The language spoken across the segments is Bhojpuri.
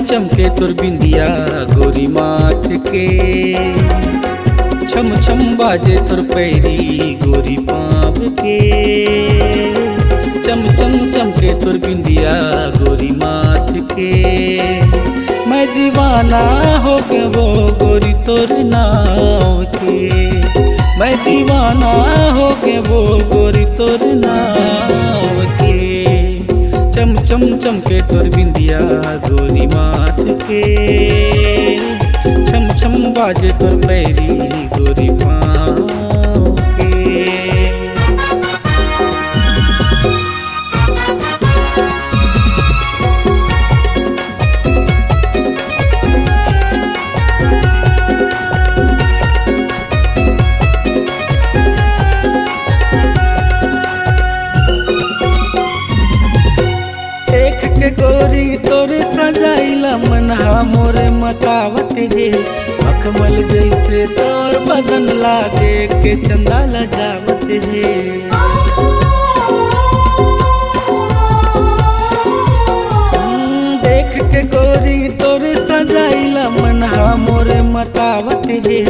चमके तुर बिंदिया गोरी माथ के, छम छम बाजे तुर पैरी गोरी पाँव के। चम चम चमके तुर बिंदिया गोरी माथ के, मैं दीवाना हो के वो गोरी तोर नाव के। मैं दीवाना हो के वो गोरी तोर नाव के। चम चम चमके तुर बिंदिया गोरी माथ के, छम छम बाजे तुर पैरी गोरी पाँव के। देख के गोरी तोर सजाइला मनहा मोरे मतावत है। अकमल जैसे तोर बदन लागे के चंदा लजावत है। देख के गोरी तोर सजाइला मनहा मोरे मतावत है।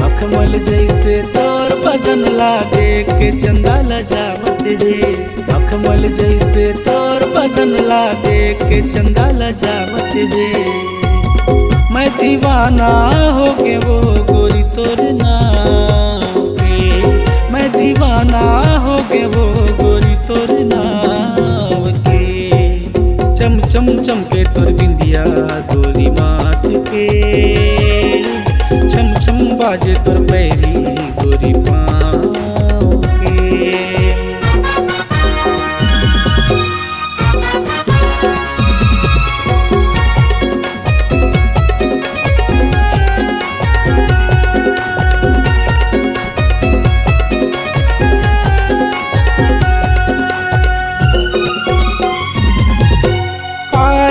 अकमल जैसे तोर बदन लागे के चंदा लजावत है। अकमल जैसे तोर बदन लागे के चंदा लजावत है। मैं दीवाना हो के वो गोरी तोर नाव के। मैं दीवाना हो के वो गोरी तोर नाव के। चम चम चमके तुर बिंदिया गोरी माथ के, छम छम बाजे तुर पैरी गोरी पाँव के।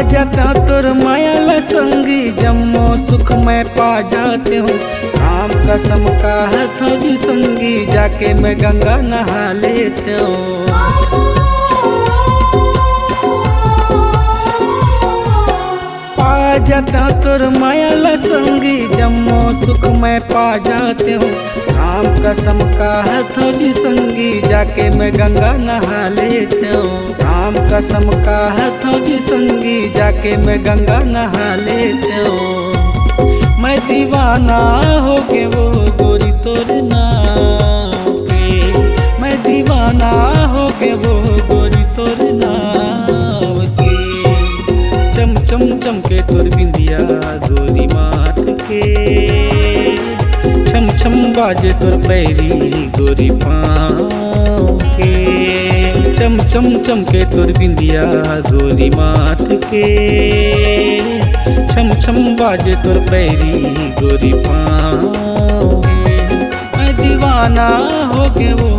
जाता तुर मायाला संगी, जम्मो सुख मैं पा जाते हूँ। राम कसम का है जी संगी, जाके मैं गंगा नहा लेते हूँ। पा जाता तुर मायाला संगी, जम्मो सुख मैं पा जाते हूँ। राम कसम का है जी संगी, जाके मैं गंगा नहा लेते हूँ। राम कसम का है जी संगी, जाके मैं गंगा नहा लेते हूँ। मैं दीवाना हो के वो गोरी तोर नाव के। मैं दीवाना हो के वो गोरी तोर नाव के। चम चम चमके तुर बिंदिया गोरी माथ के, छम छम बाजे तुर पैरी गोरी पाँव के। चम चम चमके तुर बिंदिया गोरी माथ के, छम छम बाजे तुर पैरी गोरी पाँव के। मैं दीवाना हो के वो